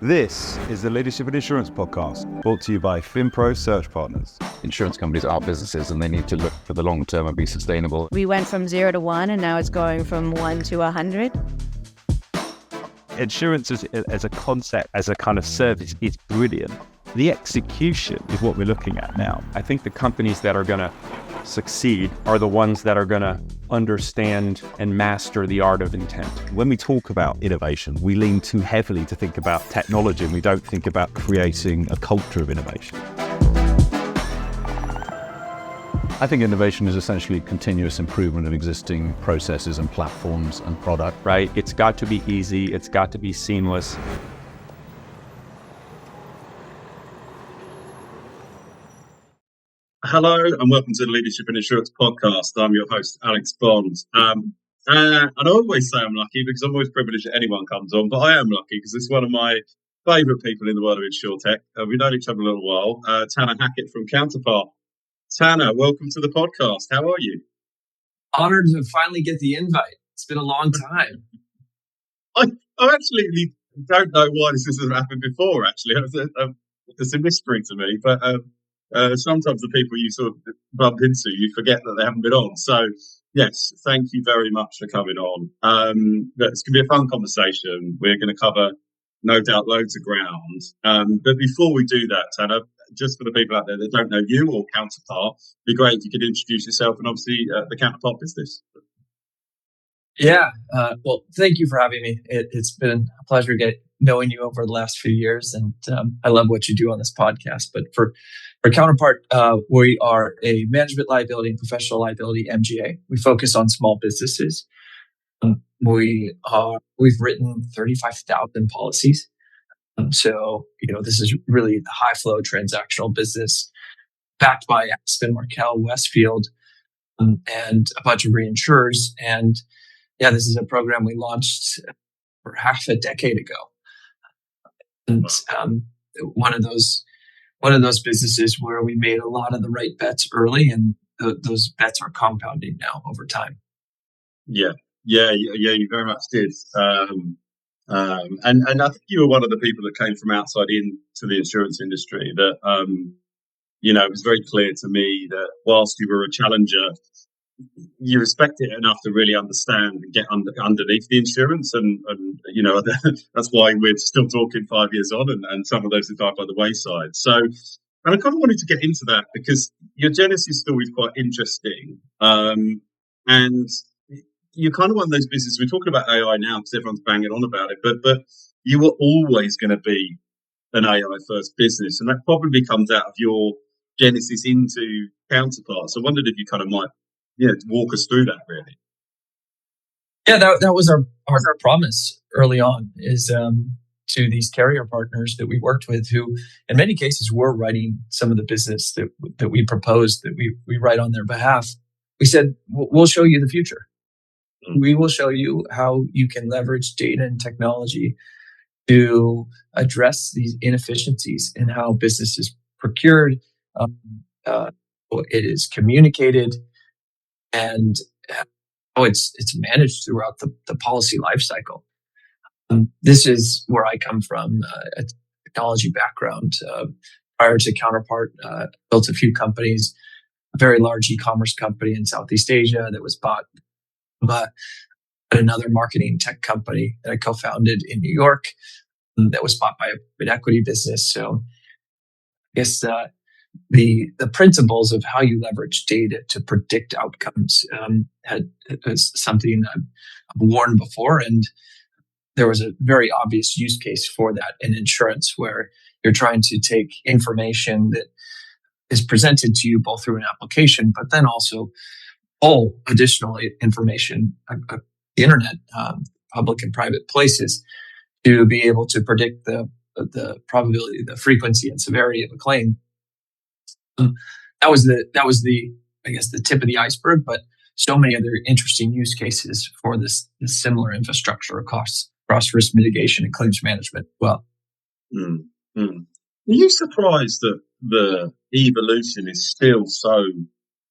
This is the Leadership in Insurance podcast, brought to you by FinPro Search Partners. Insurance companies are businesses and they need to look for the long term and be sustainable. We went from 0 to 1 and now it's going from 1 to 100. Insurance as a concept, as a kind of service, is brilliant. The execution is what we're looking at now. I think the companies that are going to succeed are the ones that are going to understand and master the art of intent. When we talk about innovation, we lean too heavily to think about technology and we don't think about creating a culture of innovation. I think innovation is essentially continuous improvement of existing processes and platforms and product. Right? It's got to be easy. It's got to be seamless. Hello and welcome to the Leadership in Insurance podcast. I'm your host, Alex Bond. And I always say I'm lucky because I'm always privileged that anyone comes on, but I am lucky because it's one of my favourite people in the world of insurtech. We've known each other a little while. Tanner Hackett from Counterpart. Tanner, welcome to the podcast. How are you? Honored to finally get the invite. It's been a long time. I actually don't know why this hasn't happened before, actually. It's a mystery to me, but sometimes the people you sort of bump into, you forget that they haven't been on. So, yes, thank you very much for coming on. It's going to be a fun conversation. We're going to cover, no doubt, loads of ground. But before we do that, Tanner, just for the people out there that don't know you or Counterpart, it'd be great if you could introduce yourself and obviously the Counterpart business. Yeah. Well, thank you for having me. It's been a pleasure knowing you over the last few years. And I love what you do on this podcast. But for Counterpart, we are a management liability and professional liability MGA. We focus on small businesses. We've written 35,000 policies. So, this is really the high flow transactional business backed by Aspen, Markel, Westfield, and a bunch of reinsurers. And yeah, this is a program we launched for half a decade ago. And one of those businesses where we made a lot of the right bets early, and those bets are compounding now over time. Yeah, you very much did. And I think you were one of the people that came from outside into the insurance industry that, it was very clear to me that whilst you were a challenger, you respect it enough to really understand and get underneath the insurance. And that's why we're still talking 5 years on and some of those have died by the wayside. So, and I kind of wanted to get into that because your Genesis story is quite interesting. And you're kind of one of those businesses. We're talking about AI now because everyone's banging on about it, but you were always going to be an AI first business, and that probably comes out of your genesis into Counterpart. So I wondered if you kind of might, walk us through that, really. Yeah, that was our promise early on is to these carrier partners that we worked with, who in many cases were writing some of the business that we proposed that we write on their behalf. We said, we'll show you the future. We will show you how you can leverage data and technology to address these inefficiencies in how business is procured, it is communicated, and how it's managed throughout the policy lifecycle. This is where I come from, a technology background. Prior to Counterpart, built a few companies, a very large e-commerce company in Southeast Asia that was bought but another marketing tech company that I co-founded in New York that was bought by a private equity business. So I guess the principles of how you leverage data to predict outcomes was something I've worn before. And there was a very obvious use case for that in insurance, where you're trying to take information that is presented to you both through an application, but then also all additional information, the internet, public and private places, to be able to predict the probability, the frequency and severity of a claim. That was the I guess the tip of the iceberg, but so many other interesting use cases for this similar infrastructure across risk mitigation and claims management as well. Mm-hmm. Are you surprised that the evolution is still so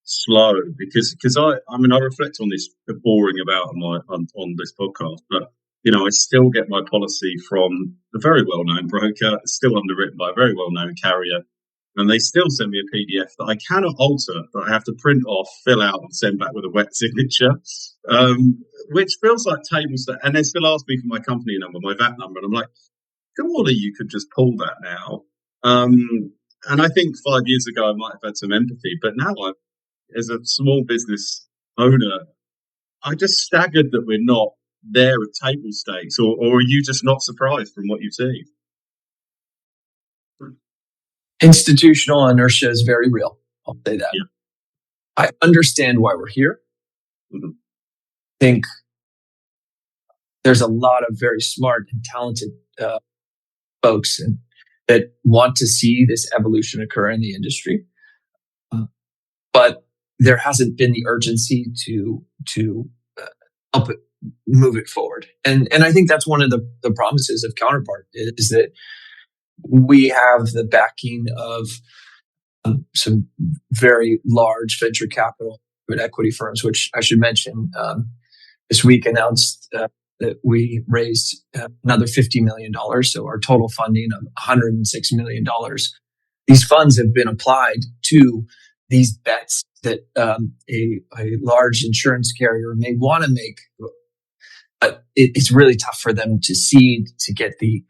slow? Because I reflect on this boring about on this podcast, but I still get my policy from a very well-known broker. It's still underwritten by a very well-known carrier. And they still send me a PDF that I cannot alter, that I have to print off, fill out, and send back with a wet signature, which feels like table stakes. And they still ask me for my company number, my VAT number. And I'm like, surely you could just pull that now. And I think 5 years ago, I might have had some empathy. But now, as a small business owner, I just staggered that we're not there at table stakes. Or are you just not surprised from what you see? Institutional inertia is very real. I'll say that. Yeah. I understand why we're here. Mm-hmm. I think there's a lot of very smart and talented folks that want to see this evolution occur in the industry. But there hasn't been the urgency to help it move it forward. And I think that's one of the promises of Counterpart is that we have the backing of some very large venture capital private equity firms, which I should mention this week announced that we raised another $50 million. So our total funding of $106 million. These funds have been applied to these bets that a large insurance carrier may want to make. But it's really tough for them to seed, to get the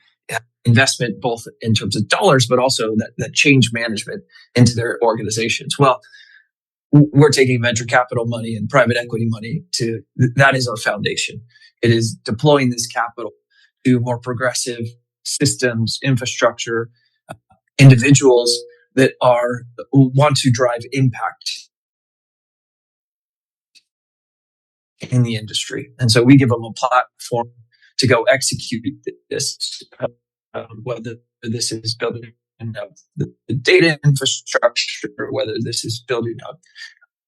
investment, both in terms of dollars, but also that change management into their organizations. Well, we're taking venture capital money and private equity money that is our foundation. It is deploying this capital to more progressive systems, infrastructure, individuals that want to drive impact in the industry. And so we give them a platform to go execute this, whether this is building up the data infrastructure, whether this is building up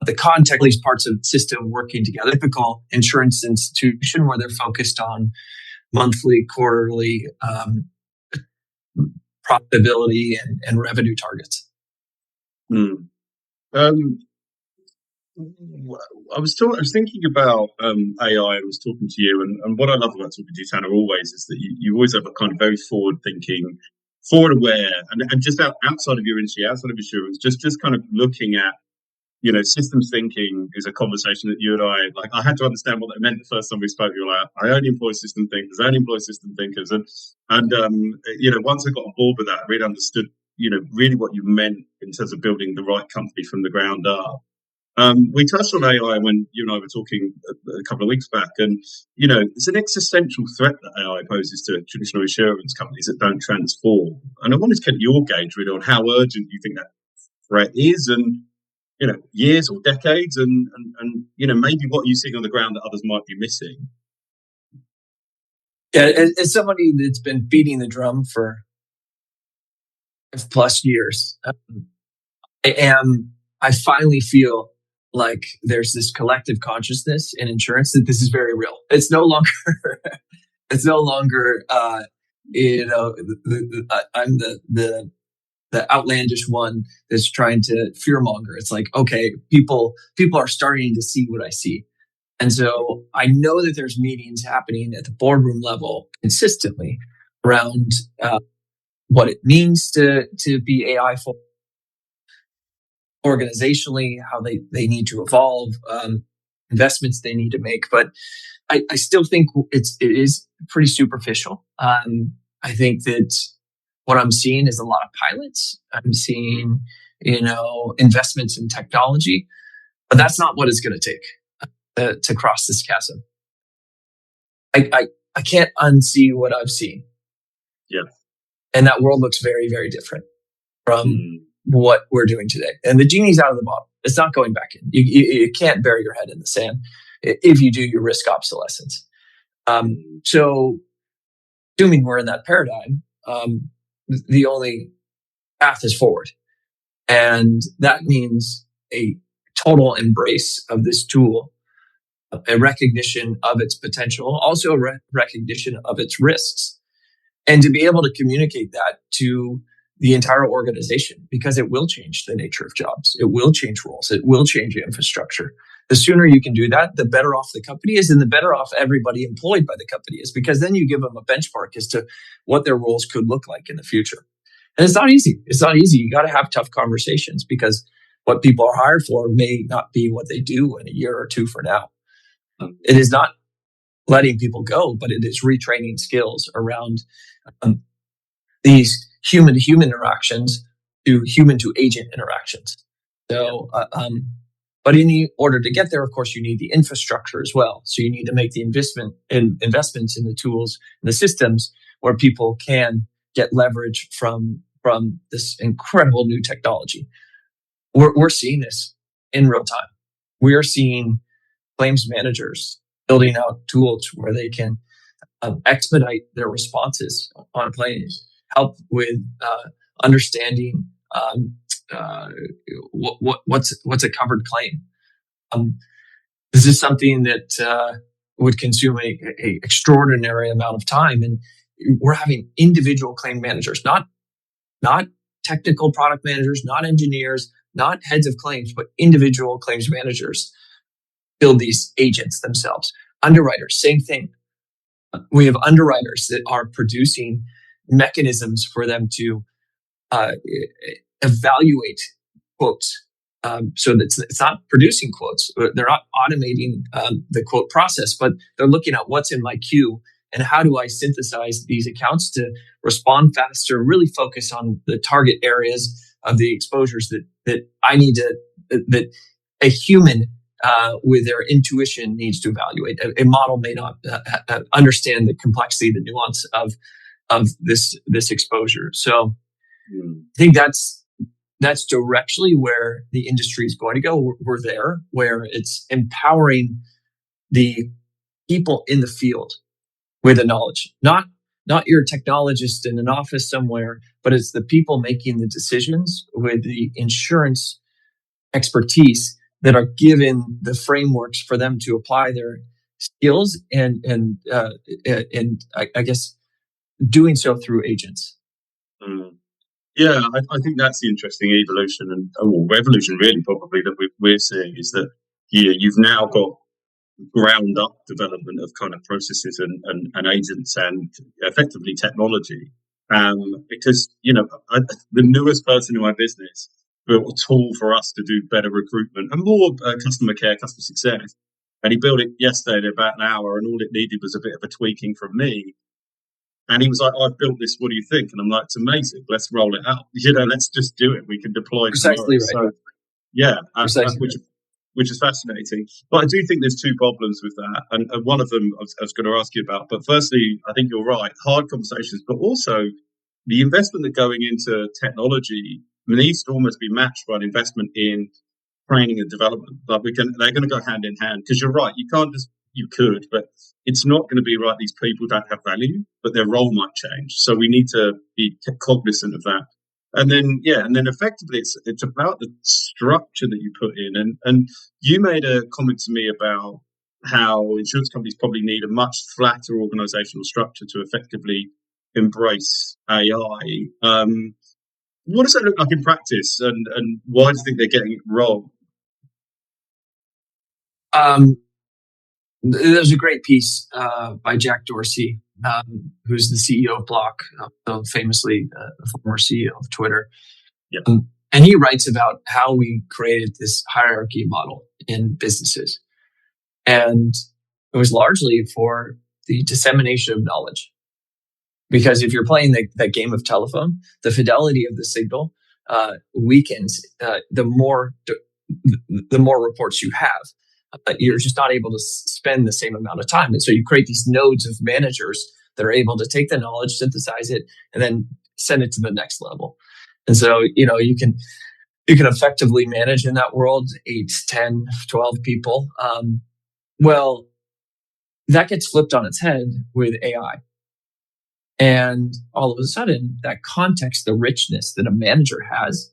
the context, these parts of the system working together. Typical insurance institution where they're focused on monthly, quarterly profitability and revenue targets. I was thinking about AI. I was talking to you, and what I love about talking to you, Tanner, always is that you always have a kind of very forward-thinking, forward-aware, and just outside of your industry, outside of insurance, just kind of looking at, systems thinking is a conversation that you and I had to understand what that meant the first time we spoke. You were like, I only employ system thinkers, and once I got on board with that, I really understood, really what you meant in terms of building the right company from the ground up. We touched on AI when you and I were talking a couple of weeks back, and it's an existential threat that AI poses to traditional insurance companies that don't transform. And I wanted to get your gauge really on how urgent you think that threat is, and years or decades, and maybe what you're seeing on the ground that others might be missing. Yeah, as somebody that's been beating the drum for 5+ years, I finally feel like there's this collective consciousness in insurance that this is very real. It's no longer, I'm the outlandish one that's trying to fearmonger. It's like, okay, people are starting to see what I see. And so I know that there's meetings happening at the boardroom level consistently around what it means to be AI for organizationally, how they need to evolve, investments they need to make. But I still think it is pretty superficial. I think that what I'm seeing is a lot of pilots. I'm seeing, investments in technology, but that's not what it's going to take to cross this chasm. I can't unsee what I've seen. Yeah. And that world looks very, very different from what we're doing today. And the genie's out of the bottle. It's not going back in. You can't bury your head in the sand. If you do, you risk obsolescence. So assuming we're in that paradigm, the only path is forward. And that means a total embrace of this tool, a recognition of its potential, also a recognition of its risks. And to be able to communicate that to the entire organization, because it will change the nature of jobs. It will change roles. It will change infrastructure. The sooner you can do that, the better off the company is, and the better off everybody employed by the company is, because then you give them a benchmark as to what their roles could look like in the future. And it's not easy. It's not easy. You got to have tough conversations, because what people are hired for may not be what they do in a year or two from now. It is not letting people go, but it is retraining skills around these human-to-human interactions to human-to-agent interactions. So, but in order to get there, of course, you need the infrastructure as well. So you need to make the investments in the tools and the systems where people can get leverage from this incredible new technology. We're seeing this in real time. We are seeing claims managers building out tools where they can expedite their responses on claims, help with understanding what's a covered claim. This is something that would consume a extraordinary amount of time, and we're having individual claim managers, not technical product managers, not engineers, not heads of claims, but individual claims managers build these agents themselves. Underwriters, same thing. We have underwriters that are producing mechanisms for them to evaluate quotes. So that it's not producing quotes. They're not automating the quote process, but they're looking at what's in my queue and how do I synthesize these accounts to respond faster, really focus on the target areas of the exposures that I need to, that a human with their intuition needs to evaluate. A model may not understand the complexity, the nuance of this exposure. So I think that's directionally where the industry is going to go. We're there, where it's empowering the people in the field with the knowledge, not your technologist in an office somewhere, but it's the people making the decisions with the insurance expertise that are given the frameworks for them to apply their skills and I guess doing so through agents. Yeah, I think that's the interesting evolution or revolution, really, probably that we're seeing is that you've now got ground up development of kind of processes and agents and effectively technology. Because the newest person in my business built a tool for us to do better recruitment and more customer care, customer success. And he built it yesterday in about an hour, and all it needed was a bit of a tweaking from me. And he was like, "I've built this. What do you think?" And I'm like, "It's amazing. Let's roll it out. Let's just do it. We can deploy Precisely tomorrow." right. So, yeah, Precisely which is fascinating. But I do think there's two problems with that, and one of them I was going to ask you about. But firstly, I think you're right. Hard conversations, but also the investment that going into technology needs to almost be matched by an investment in training and development. Like they're going to go hand in hand, because you're right. You could, but it's not going to be right. These people don't have value, but their role might change. So we need to be cognizant of that. And then effectively it's about the structure that you put in. And you made a comment to me about how insurance companies probably need a much flatter organizational structure to effectively embrace AI. What does that look like in practice, and why do you think they're getting it wrong? There's a great piece by Jack Dorsey, who's the CEO of Block, famously the former CEO of Twitter. Yep. And he writes about how we created this hierarchy model in businesses. And it was largely for the dissemination of knowledge. Because if you're playing that game of telephone, the fidelity of the signal weakens the more reports you have. You're just not able to spend the same amount of time. And so you create these nodes of managers that are able to take the knowledge, synthesize it, and then send it to the next level. And so, you can effectively manage in that world 8, 10, 12 people. Well, that gets flipped on its head with AI. And all of a sudden, that context, the richness that a manager has,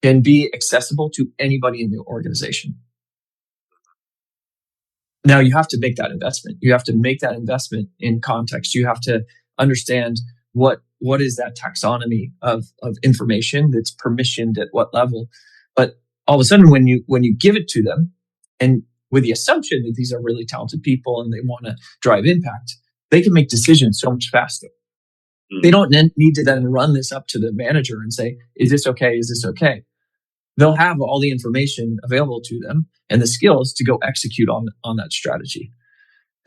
can be accessible to anybody in the organization. Now you have to make that investment. You have to make that investment in context. You have to understand what what is that taxonomy of information that's permissioned at what level. But all of a sudden, when you give it to them, and with the assumption that these are really talented people and they want to drive impact, they can make decisions so much faster. They don't need to then run this up to the manager and say, is this okay? Is this okay? They'll have all the information available to them and the skills to go execute on that strategy.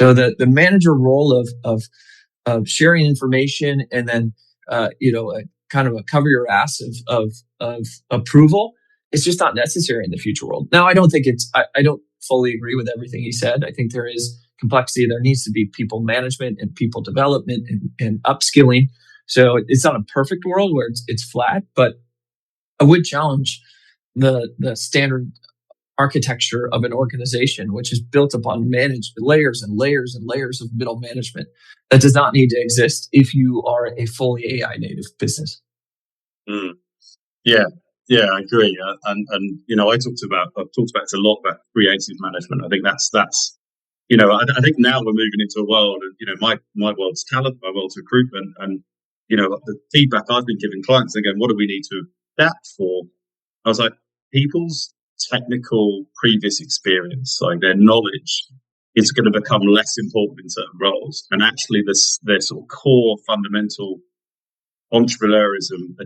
So the manager role of sharing information and then kind of a cover your ass of approval is just not necessary in the future world. Now, I don't think I don't fully agree with everything he said. I think there is complexity. There needs to be people management and people development and upskilling. So it's not a perfect world where it's flat, but I would challenge the standard architecture of an organization, which is built upon managed layers and layers and layers of middle management that does not need to exist if you are a fully AI native business. Yeah, I agree. And I've talked about this a lot about creative management. I think that's I think now we're moving into a world of, my world's talent, my world's recruitment, and the feedback I've been giving clients again, what do we need to adapt for? I was like, people's technical previous experience, like their knowledge, is going to become less important in certain roles, and actually their sort of core fundamental entrepreneurism,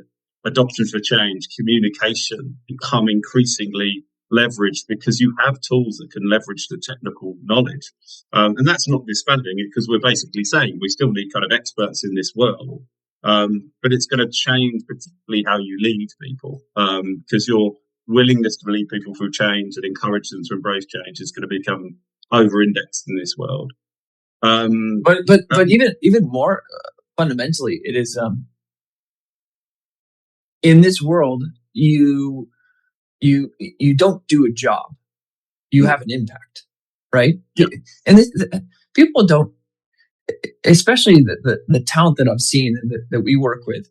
adoption for change, communication become increasingly leveraged because you have tools that can leverage the technical knowledge. And that's not disbanding it, because we're basically saying we still need kind of experts in this world. But it's going to change particularly how you lead people, because your willingness to lead people through change and encourage them to embrace change is going to become over-indexed in this world. But even more fundamentally, it is in this world you don't do a job, you have an impact, right? Yep. And people don't, especially the talent that I've seen and that we work with,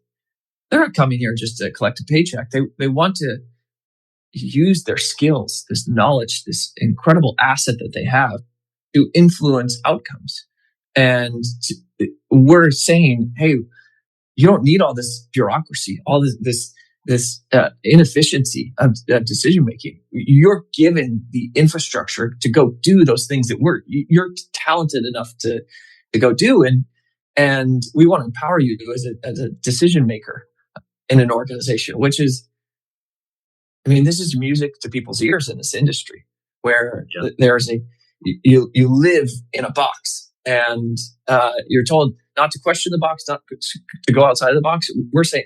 they're not coming here just to collect a paycheck. They want to use their skills, this knowledge, this incredible asset that they have to influence outcomes. And we're saying, hey, you don't need all this bureaucracy, all this inefficiency of decision making. You're given the infrastructure to go do those things that you're talented enough to go do, and we want to empower you as a decision maker in an organization, which is, this is music to people's ears in this industry, where there's you live in a box, and you're told not to question the box, not to go outside of the box. We're saying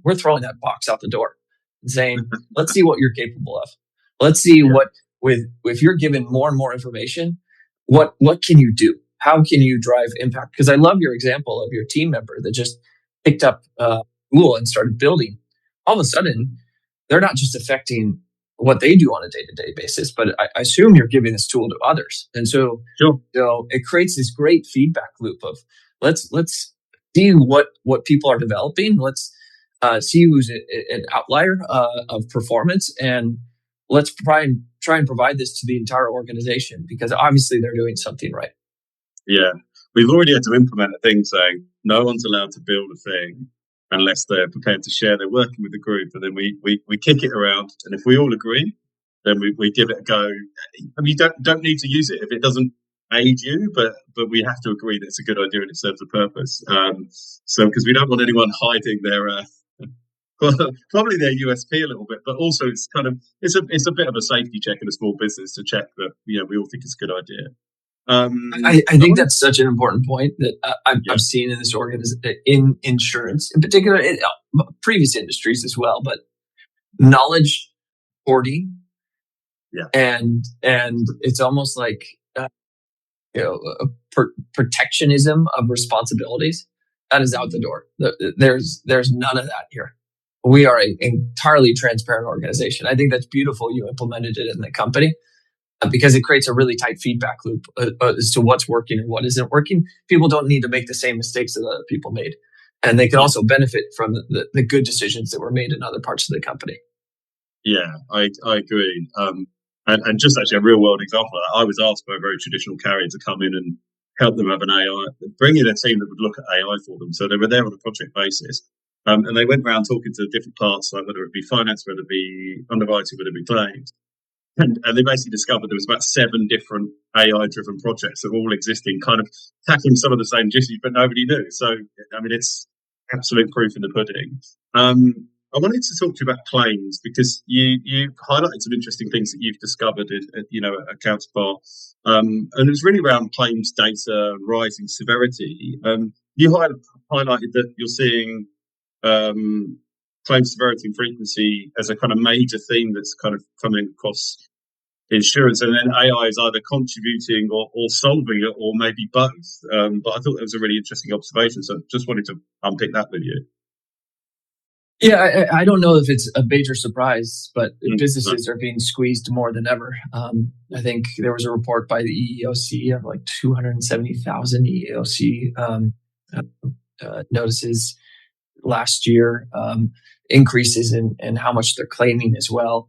we're throwing that box out the door and saying, let's see what you're capable of. Let's see if you're given more and more information, what can you do? How can you drive impact? Because I love your example of your team member that just picked up a tool and started building. All of a sudden, they're not just affecting what they do on a day-to-day basis, but I assume you're giving this tool to others. And so, it creates this great feedback loop of let's see what people are developing. Let's see who's an outlier of performance, and let's try and provide this to the entire organization, because obviously they're doing something right. Yeah, we've already had to implement a thing saying no one's allowed to build a thing unless they're prepared to share their working with the group, and then we kick it around, and if we all agree, then we give it a go. You don't need to use it if it doesn't aid you, but we have to agree that it's a good idea and it serves a purpose. So because we don't want anyone hiding their probably their USP a little bit, but also it's a bit of a safety check in a small business to check that we all think it's a good idea. I think that's such an important point that I've seen in this organization, in insurance in particular, in previous industries as well, but knowledge hoarding, and it's almost like protectionism of responsibilities. That is out the door. There's none of that here. We are an entirely transparent organization. I think that's beautiful. You implemented it in the company, because it creates a really tight feedback loop as to what's working and what isn't working. People don't need to make the same mistakes that other people made. And they can also benefit from the good decisions that were made in other parts of the company. Yeah, I agree. And just actually a real world example, I was asked by a very traditional carrier to come in help them have an AI, bring in a team that would look at AI for them. So they were there on a project basis. And they went around talking to different parts, like whether it be finance, whether it be underwriting, whether it be claims. And they basically discovered there was about 7 different AI-driven projects that were all existing, kind of tackling some of the same issues, but nobody knew. So, I mean, it's absolute proof in the pudding. I wanted to talk to you about claims because you highlighted some interesting things that you've discovered at Counterpart. And it was really around claims data, rising severity. You highlighted that you're seeing claims severity and frequency as a kind of major theme that's kind of coming across insurance, and then AI is either contributing or solving it, or maybe both. But I thought that was a really interesting observation, so just wanted to unpick that with you. Yeah, I don't know if it's a major surprise, but businesses are being squeezed more than ever. I think there was a report by the EEOC of like 270,000 EEOC notices last year, increases in how much they're claiming as well.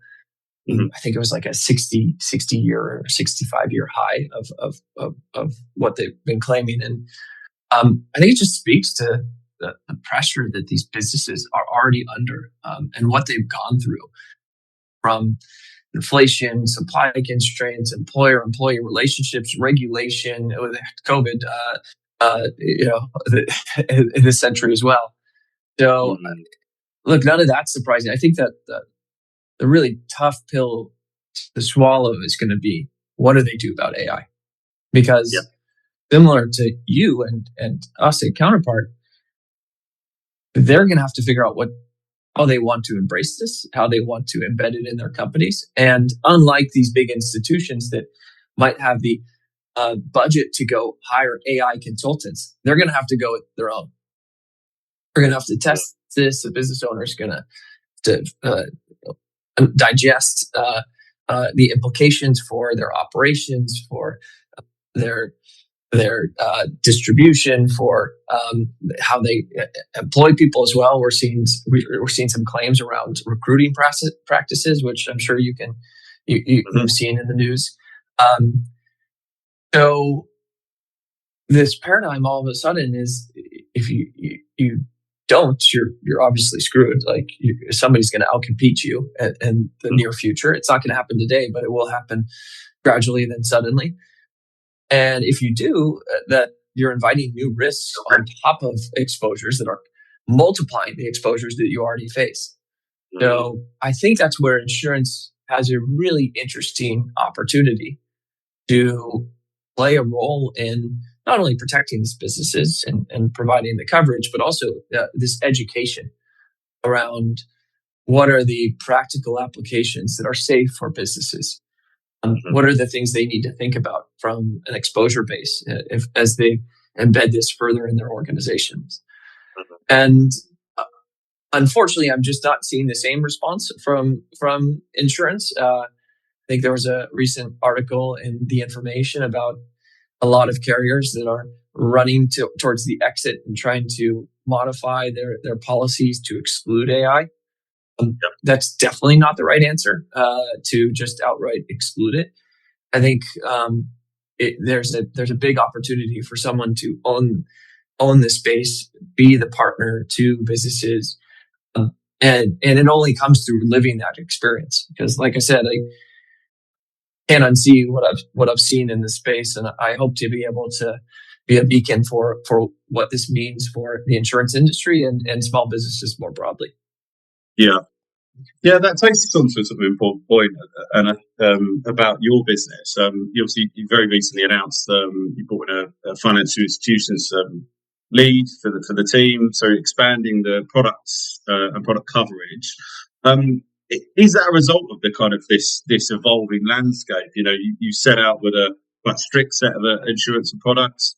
I think it was like a 60 year or 65 year high of what they've been claiming. And I think it just speaks to the pressure that these businesses are already under, and what they've gone through from inflation, supply constraints, employer-employee relationships, regulation, with COVID, in this century as well. So, look, none of that's surprising. I think that the really tough pill to swallow is going to be, what do they do about AI? Because similar to you and us at Counterpart, they're going to have to figure out how they want to embrace this, how they want to embed it in their companies. And unlike these big institutions that might have the budget to go hire AI consultants, they're going to have to go with their own. They're going to have to test this. The business owner is going to digest the implications for their operations, for their distribution, for how they employ people as well. We're seeing some claims around recruiting practices, which I'm sure you've seen in the news. So this paradigm all of a sudden is, if you don't, you're obviously screwed. Like, somebody's going to outcompete you in the near future. It's not going to happen today, but it will happen gradually, then suddenly. And if you do that, you're inviting new risks on top of exposures that are multiplying the exposures that you already face. So I think that's where insurance has a really interesting opportunity to play a role in not only protecting these businesses and providing the coverage, but also this education around what are the practical applications that are safe for businesses. What are the things they need to think about from an exposure base as they embed this further in their organizations? And unfortunately, I'm just not seeing the same response from insurance. I think there was a recent article in The Information about a lot of carriers that are running towards the exit and trying to modify their policies to exclude AI. That's definitely not the right answer, to just outright exclude it. I think there's a big opportunity for someone to own this space, be the partner to businesses, and it only comes through living that experience. Because, like I said, I can't unsee what I've seen in this space, and I hope to be able to be a beacon for what this means for the insurance industry and small businesses more broadly. Yeah, that takes us on to a sort of important point, and about your business. You very recently announced you brought in a financial institutions lead for the team, so expanding the products and product coverage. Is that a result of the kind of this evolving landscape? You set out with a quite strict set of insurance and products.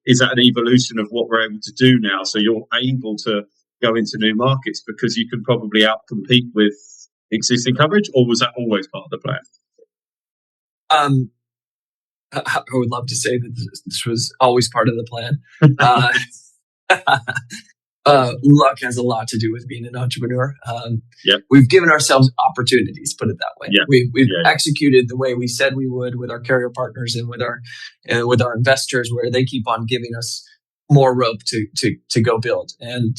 Is that an evolution of what we're able to do now? So you're able to go into new markets because you could probably outcompete with existing coverage, or was that always part of the plan? I would love to say that this was always part of the plan. Luck has a lot to do with being an entrepreneur. Yep. We've given ourselves opportunities, put it that way. Yeah. We've Yeah. executed the way we said we would with our carrier partners and with our investors, where they keep on giving us more rope to go build. And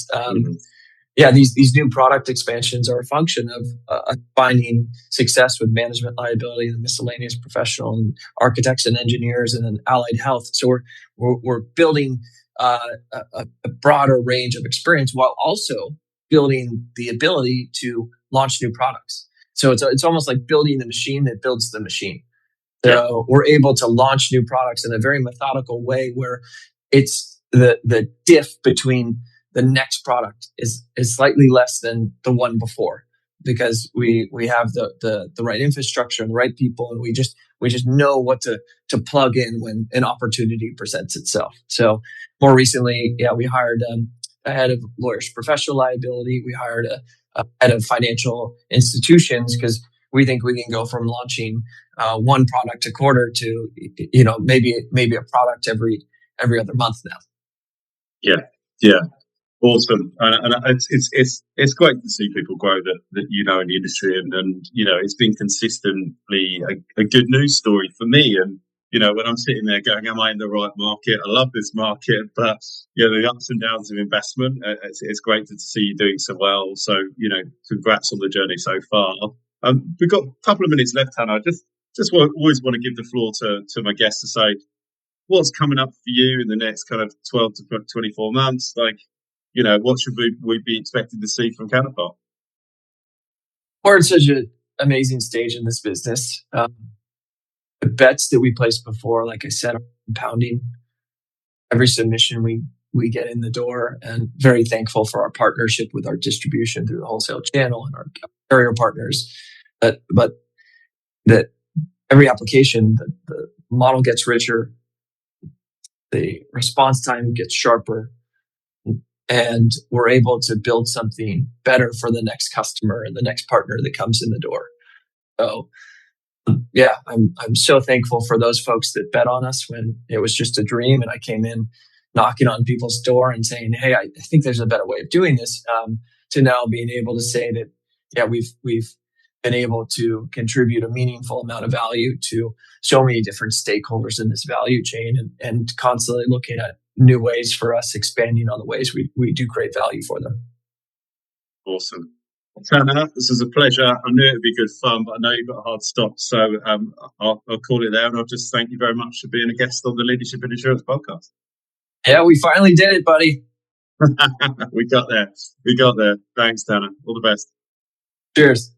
these new product expansions are a function of finding success with management liability and miscellaneous professional and architects and engineers and then allied health. So we're building a broader range of experience while also building the ability to launch new products. So it's almost like building the machine that builds the machine. So we're able to launch new products in a very methodical way where it's the diff between the next product is slightly less than the one before, because we have the right infrastructure and the right people, and we just know what to plug in when an opportunity presents itself. So more recently, we hired a head of lawyers professional liability. We hired a head of financial institutions, because we think we can go from launching one product a quarter to maybe a product every other month now. Yeah. Awesome, and it's great to see people grow that in the industry, and it's been consistently a good news story for me. And when I'm sitting there going, "Am I in the right market? I love this market," but the ups and downs of investment. It's great to see you doing so well. So congrats on the journey so far. We've got a couple of minutes left, Hannah. I just always want to give the floor to my guests to say what's coming up for you in the next kind of 12 to 24 months, like. What should we be expecting to see from Counterpart? We're at such an amazing stage in this business. The bets that we placed before, like I said, are compounding. Every submission we get in the door, and very thankful for our partnership with our distribution through the wholesale channel and our carrier partners. But that every application, the model gets richer, the response time gets sharper, and we're able to build something better for the next customer and the next partner that comes in the door. So, I'm so thankful for those folks that bet on us when it was just a dream, and I came in knocking on people's door and saying, "Hey, I think there's a better way of doing this." To now being able to say that, we've been able to contribute a meaningful amount of value to so many different stakeholders in this value chain, and constantly looking at new ways for us, expanding on the ways we do create value for them. Awesome. Tanner, this is a pleasure. I knew it'd be good fun, but I know you've got a hard stop. So I'll call it there, and I'll just thank you very much for being a guest on the Leadership in Insurance podcast. Yeah, we finally did it, buddy. We got there. Thanks, Tanner. All the best. Cheers.